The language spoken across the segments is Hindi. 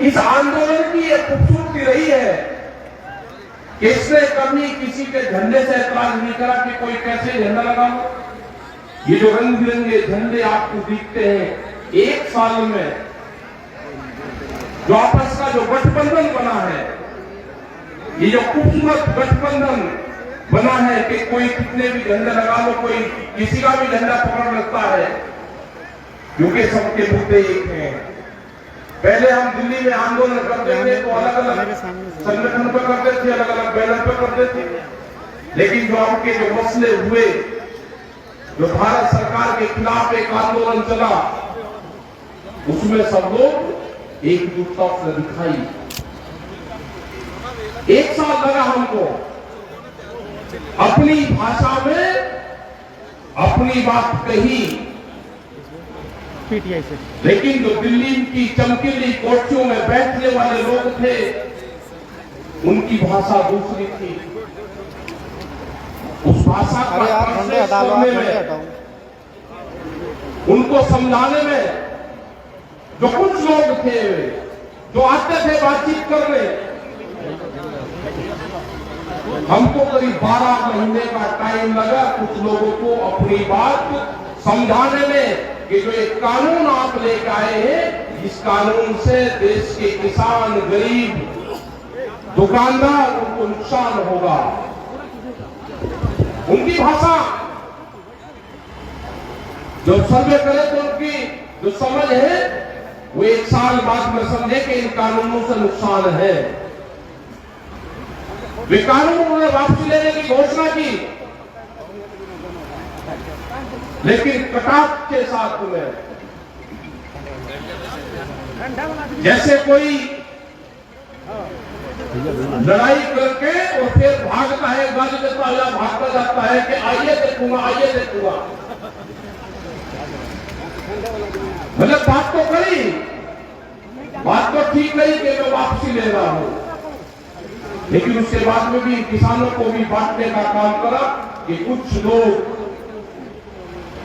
इस आंदोलन की एक खूबसूरती रही है कि इसने कभी किसी के झंडे से ऐतराज नहीं करा कि कोई कैसे झंडा लगाओ। ये जो रंग बिरंगे झंडे आपको दिखते हैं, एक साल में जो आपस का जो गठबंधन बना है, ये जो खूबसूरत गठबंधन बना है कि कोई कितने भी झंडे लगा लो, कोई किसी का भी झंडा पकड़ लगता है, क्योंकि सबके मुद्दे एक हैं। पहले हम दिल्ली में आंदोलन करते थे तो अलग अलग संगठन पर करते थे, अलग अलग बैनर पर करते थे, लेकिन जो आपके जो मसले हुए, जो भारत सरकार के खिलाफ एक आंदोलन चला, उसमें सब लोग एकजुटता से दिखाई। एक साल लगा हमको अपनी भाषा में अपनी बात कही, लेकिन जो दिल्ली की चमकीली कोठियों में बैठने वाले लोग थे, उनकी भाषा दूसरी थी। उस भाषा का ट्रांसलेट करने में, उनको समझाने में जो कुछ लोग थे जो आते थे बातचीत करने, हमको करीब 12 महीने का टाइम लगा कुछ लोगों को अपनी बात समझाने में कि जो एक कानून आप लेकर आए हैं, इस कानून से देश के किसान, गरीब, दुकानदार, उनको नुकसान होगा। उनकी भाषा जो सर्वे करे तो उनकी जो समझ है वो एक साल बाद में समझे कि इन कानूनों से नुकसान है। वे कानून उन्होंने वापसी लेने की घोषणा की, लेकिन कटाक्ष के साथ में, जैसे कोई लड़ाई करके और फिर भागता है, गाली देता है, भागता जाता है कि आइए देखूंगा, आइए देखूंगा। मतलब बात तो करी, बात तो ठीक नहीं कि मैं वापसी ले रहा हूं, लेकिन उसके बाद में भी किसानों को भी बांटने का काम करा कि कुछ लोग,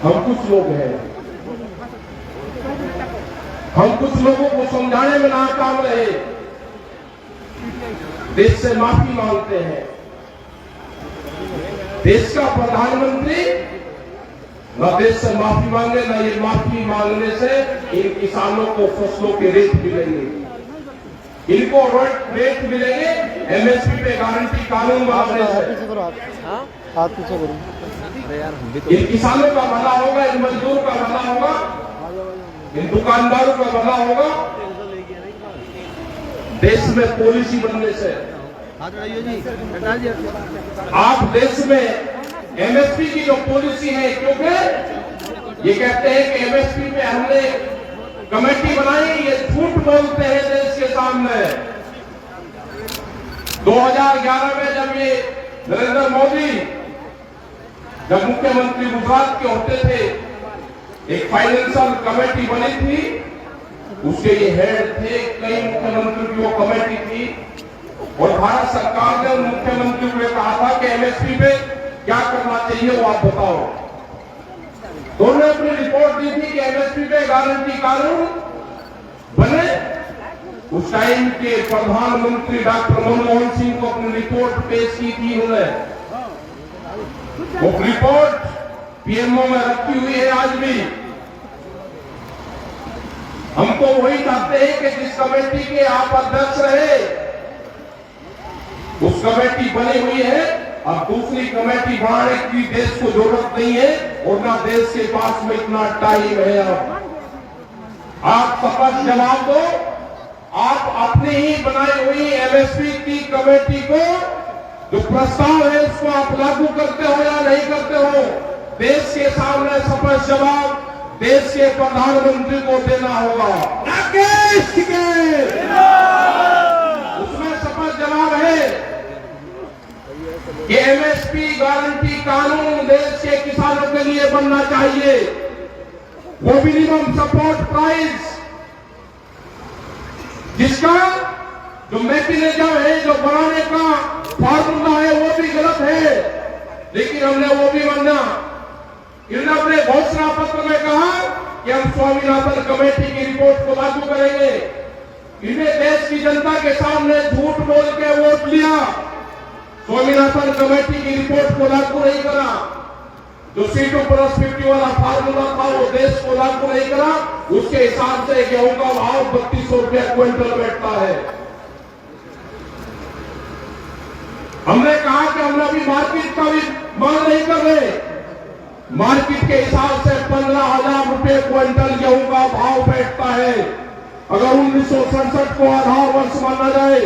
हम कुछ लोग हैं, हम कुछ लोगों को समझाने में नाकाम रहे, देश से माफी मांगते हैं। देश का प्रधानमंत्री न देश से माफी मांगे, न ये माफी मांगने से इन किसानों को फसलों के रेट मिलेंगे, इनको रेट मिलेंगे एमएसपी पे गारंटी कानून बनाने से। इन किसानों का भला होगा, इन मजदूर का भला होगा, इन दुकानदारों का भला होगा, देश में पॉलिसी बनने से। आप देश में एमएसपी की जो पॉलिसी है, क्योंकि ये कहते हैं कि एमएसपी पे हमने कमेटी बनाई, ये झूठ बोलते हैं देश के सामने। 2011 में जब ये नरेंद्र मोदी जब मुख्यमंत्री गुजरात के होते थे, एक फाइनेंशियल कमेटी बनी थी, उसके ये हेड थे, कई मुख्यमंत्री की वो कमेटी थी, और भारत सरकार ने उन मुख्यमंत्री को कहा था कि एमएसपी पे क्या करना चाहिए वो आप बताओ। तो उन्होंने अपनी रिपोर्ट दी थी कि एमएसपी पे गारंटी कानून बने। उस टाइम के प्रधानमंत्री डॉक्टर मनमोहन सिंह को अपनी रिपोर्ट पेश की थी उन्होंने। वो रिपोर्ट पीएमओ में रखी हुई है आज भी। हमको वही चाहते हैं कि जिस कमेटी के आप अध्यक्ष रहे, उस कमेटी बनी हुई है, अब दूसरी कमेटी बनाने की देश को जरूरत नहीं है, और ना देश के पास में इतना टाइम है। अब आप स्पष्ट जवाब दो, आप अपनी ही बनाई हुई एमएसपी की कमेटी को जो प्रस्ताव है उसको आप लागू करते हो या नहीं करते हो? देश के सामने स्पष्ट जवाब देश के प्रधानमंत्री को देना होगा। उसमें स्पष्ट जवाब है कि एमएसपी गारंटी कानून देश के किसानों के लिए बनना चाहिए। वो मिनिमम सपोर्ट प्राइस जिसका जो मैकेनिज्म है, जो बनाने का फॉर्मूला है, वो भी गलत है, लेकिन हमने वो भी बनना। इन्होंने अपने घोषणा पत्र में कहा कि हम स्वामीनाथन कमेटी की रिपोर्ट को लागू करेंगे, इन्हें देश की जनता के सामने झूठ बोल के वोट लिया, स्वामीनाथन कमेटी की रिपोर्ट को लागू नहीं करा, जो C2+50 वाला फार्मूला था वो देश को लागू नहीं करा, उसके हिसाब से गेहूं का भाव 3200 रुपया क्विंटल बैठता है। हमने कहा कि हम अभी मार्केट का भी मांग नहीं कर रहे, मार्केट के हिसाब से 15,000 रुपये क्विंटल गेहूं का भाव बैठता है। अगर 1967 को आधार वर्ष माना जाए,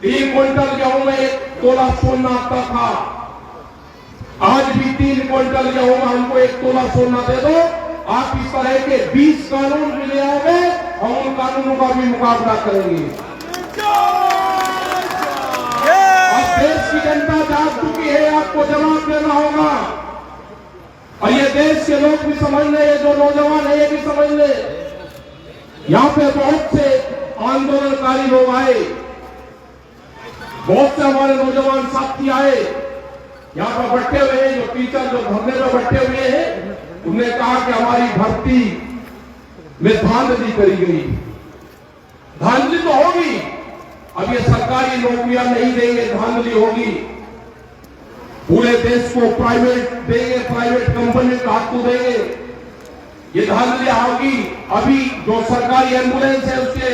3 क्विंटल गेहूं में 1 तोला सोना आता था। आज भी 3 क्विंटल गेहूं में हमको 1 तोला सोना दे दो, आप इस तरह के 20 कानून भी ले आओगे, हम उन कानूनों का भी मुकाबला करेंगे। अब देश की जनता जाग चुकी है, आपको जवाब देना होगा। और ये देश के लोग भी समझ ले, ये जो नौजवान है ये भी समझ ले। यहां पे बहुत से आंदोलनकारी लोग आए, बहुत से हमारे नौजवान साथी आए, यहां पर बैठे हुए हैं, जो टीचर जो धरने में बैठे हुए हैं, उन्होंने कहा कि हमारी भर्ती में धांधली करी गई। धांधली तो होगी, अब ये सरकारी नौकरियां नहीं देंगे, धांधली होगी। पूरे देश को प्राइवेट देंगे, प्राइवेट कंपनी का हाथ देंगे, ये धांधलियां होगी। अभी जो सरकारी एम्बुलेंस है उसके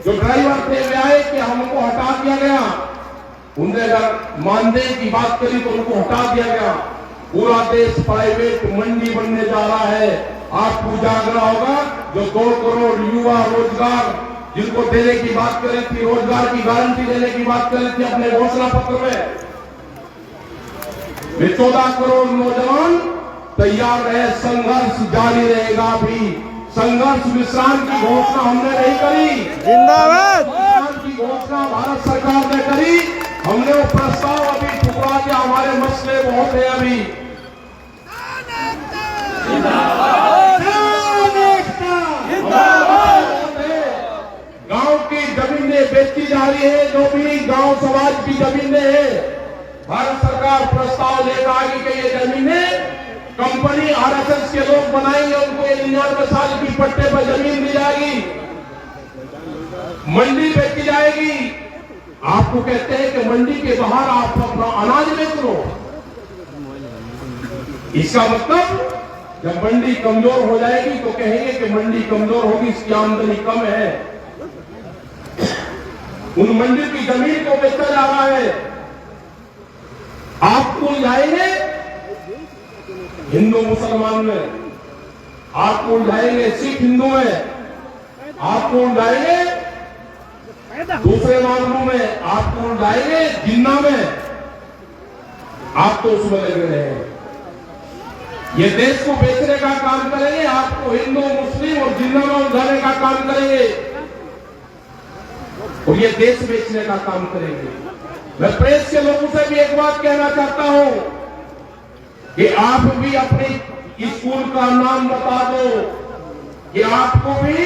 जो ड्राइवर थे वे आए कि हमको हटा दिया गया, उनने अगर मानदेय की बात करी तो उनको हटा दिया गया। पूरा देश प्राइवेट मंडी बनने जा रहा है। आपको जागना होगा। जो 2 करोड़ युवा रोजगार जिनको देने की बात करी थी, रोजगार की गारंटी देने की बात करी थी अपने घोषणा पत्र में, वे 14 करोड़ नौजवान तैयार रहे। संघर्ष जारी रहेगा। भी संघर्ष विश्राम की घोषणा हमने नहीं करी, जिंदाबाद। विश्राम की घोषणा भारत सरकार ने करी, हमने वो प्रस्ताव अभी ठुकरा दिया। हमारे मसले बहुत है अभी। गांव की जमीनें बेची जा रही है, जो भी गांव समाज की जमीनें हैं, भारत सरकार प्रस्ताव लेकर आएगी कि ये जमीनें कंपनी RSS के लोग बनाएंगे, उनको 99 साल की पट्टे पर जमीन दी जाएगी, मंडी बेची जाएगी। आपको कहते हैं कि मंडी के बाहर आप अपना अनाज बेच लो। इसका मतलब जब मंडी कमजोर हो जाएगी तो कहेंगे कि मंडी कमजोर होगी, इसकी आमदनी कम है। उन मंडी की जमीन को बेचा जा रहा है। आपको जाएंगे हिंदू मुसलमान में, आपको जाएंगे सिख हिंदू में, आपको जाएंगे दूसरे मामलों में, आपको जाएंगे जिन्ना में। आप तो उसमें लगे रहे हैं। ये देश को बेचने का काम करेंगे, आपको हिंदू मुस्लिम और जिन्ना में उलझाने का काम करेंगे, और ये देश बेचने का काम करेंगे। मैं प्रेस के लोगों से भी एक बात कहना चाहता हूं कि आप भी अपने स्कूल का नाम बता दो कि आपको भी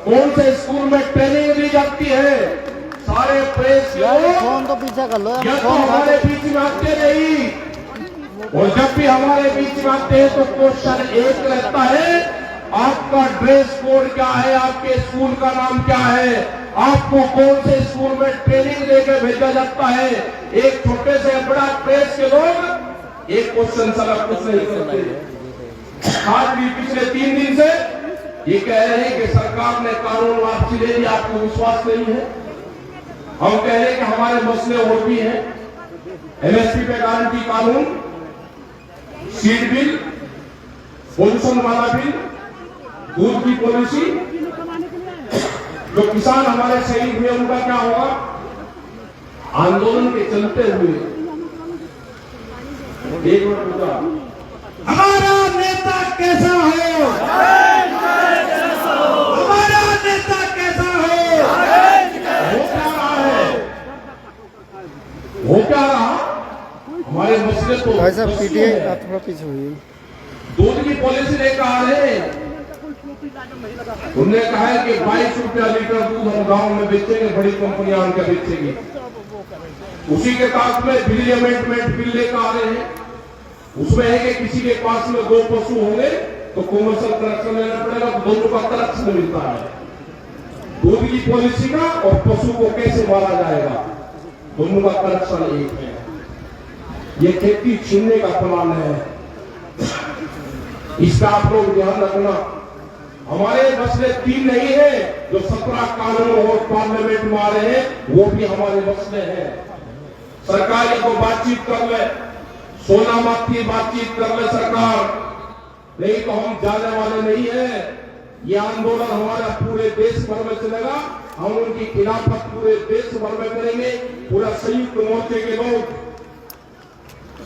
कौन से स्कूल में ट्रेनिंग दी जाती है। सारे प्रेस फोन तो पीछे कर लो, या तो हमारे बीच में आते नहीं, और जब भी हमारे बीच में आते हैं तो क्वेश्चन एक रहता है, आपका ड्रेस कोड क्या है, आपके स्कूल का नाम क्या है, आपको कौन से स्कूल में ट्रेनिंग देकर भेजा जाता है। एक छोटे से बड़ा प्रेस के लोग एक क्वेश्चन सर कुछ नहीं करते। आज भी पिछले 3 दिन से ये कह रहे हैं कि सरकार ने कानून वापसी ले लिया, आपको विश्वास नहीं है। हम कह रहे हैं कि हमारे मसले और भी हैं। MSP पे गारंटी कानून, सीड बिल, पोल्यूशन वाला बिल, दूध की पॉलिसी, जो किसान हमारे शहीद हुए उनका क्या होगा, आंदोलन के चलते हुए। एक मिनट रुका, हमारा नेता कैसा है, हमारा नेता कैसा है, हो क्या रहा है, हो क्या रहा, हमारे मसले तो भाई साहब PTA आप थोड़ा पीछे हुई। दूध की पॉलिसी लेकर आ रहे हैं। उन्होंने कहा है कि 22 रुपया लीटर दूध हम गांव में बेचेंगे, बड़ी कंपनियां उनके बेचेंगी। उसी के साथ में बिल अमेंडमेंट बिल लेकर आ रहे हैं। उसमें है कि किसी के पास में 2 पशु होंगे तो कमर्शियल कनेक्शन लेना पड़ेगा, तो दोनों का कनेक्शन मिलता है। दूध की पॉलिसी का और पशु को कैसे मारा जाएगा, दोनों का कनेक्शन एक है। ये खेती छीनने का प्लान है, इसका आप लोग ध्यान रखना। हमारे मसले 3 नहीं है, जो 17 कानून और पार्लियामेंट में आ रहे हैं वो भी हमारे मसले हैं। सरकार को बातचीत कर ले, सोना माफी बातचीत कर ले सरकार, नहीं तो हम जाने वाले नहीं है। ये आंदोलन हमारा पूरे देश भर में चलेगा, हम उनकी खिलाफत पूरे देश भर में करेंगे। पूरा संयुक्त मोर्चे के लोग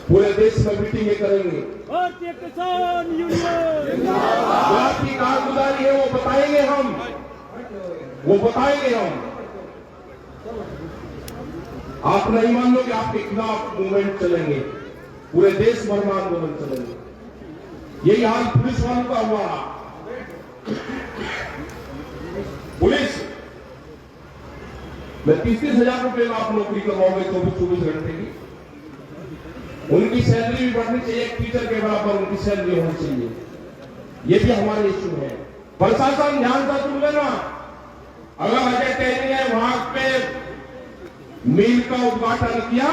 पूरे देश में मीटिंगें करेंगे। भारतीय किसान यूनियन जो आपकी कारगुजारी है वो बताएंगे हम, आप नहीं मान लो कि आपके खिलाफ मूवमेंट चलेंगे, पूरे देश भर में आंदोलन चलेंगे। यही हाल पुलिस वालों का हुआ। पुलिस में 30,000 रुपए में आप नौकरी करवाओगे 24 घंटे की, उनकी सैलरी भी बढ़नी चाहिए, एक टीचर के बराबर उनकी सैलरी होनी चाहिए। ये भी हमारे इश्यू है। प्रशासन ध्यान से सुन लेना, अगर अजय टेनी ने वहां पे मिल का उद्घाटन किया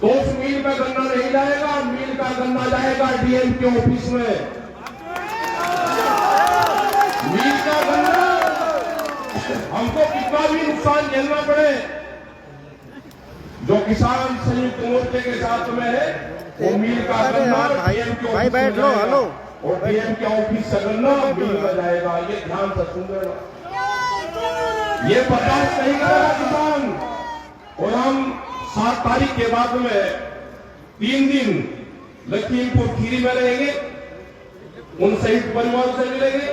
तो उस मिल में गन्ना नहीं जाएगा, मिल का गन्ना जाएगा डीएम के ऑफिस में। मिल का गन्ना हमको कितना भी नुकसान झेलना पड़े, जो किसान संयुक्त मोर्चे के साथ में है वो मिल का गन्ना डीएम के भाई बैठ लो, हेलो, और डीएम के ऑफिस से गन्ना मिल में जाएगा। ये ध्यान से सुन लेना, ये बर्दाश्त नहीं करेगा किसान। और हम 7 तारीख के बाद में 3 दिन लखीमपुर खीरी में रहेंगे, उन शहीद परिवारों से मिलेंगे,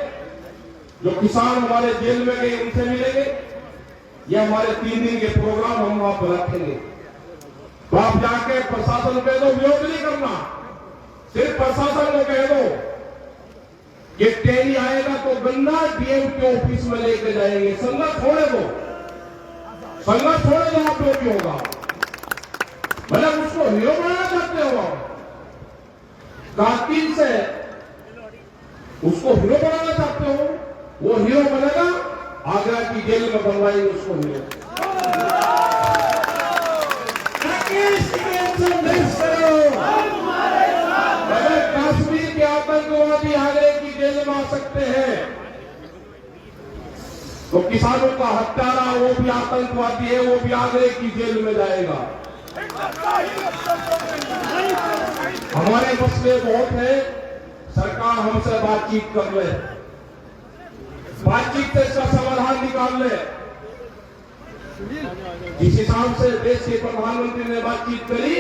जो किसान हमारे जेल में गए उनसे मिलेंगे। ये हमारे 3 दिन के प्रोग्राम हम वहां पर रखेंगे। तो आप जाके प्रशासन कह दो, विरोध नहीं करना, सिर्फ प्रशासन को कह दो कि टेनी आएगा तो गन्ना डीएम के ऑफिस में लेके जाएंगे। संघर्ष छोड़े दो, आप लोग भी होगा। मतलब उसको हीरो बनाना चाहते हो, कातिल से उसको हीरो बनाना चाहते हो, वो हीरो बनेगा, आगरा की जेल में बनवाएंगे उसको हीरो। अगर कश्मीर के आतंकवादी आगरे की जेल में आ सकते हैं तो किसानों का हत्यारा वो भी आतंकवादी है, वो भी आगरे की जेल में जाएगा। हमारे मसले बहुत है, सरकार हमसे बातचीत कर ले, बातचीत से इसका समाधान निकाल ले। जिस हिसाब से देश के प्रधानमंत्री ने बातचीत करी,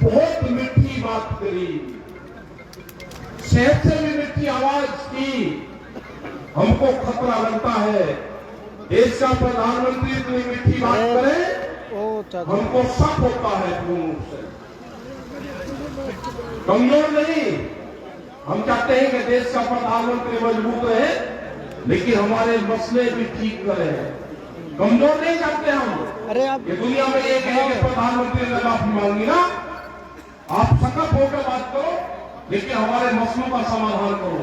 बहुत मीठी बात करी, शहर से भी मीठी आवाज की। हमको खतरा लगता है, देश का प्रधानमंत्री इतनी मीठी बात करे, हमको शक होता है पूर्ण रूप से। कमजोर नहीं, हम चाहते हैं कि देश का प्रधानमंत्री मजबूत रहे, लेकिन हमारे मसले भी ठीक करे। कमजोर नहीं चाहते हम। अरे आप ये दुनिया में एक है कि प्रधानमंत्री ने माफी मांगी ना, आप सकत होकर बात करो, लेकिन हमारे मसलों का समाधान करो।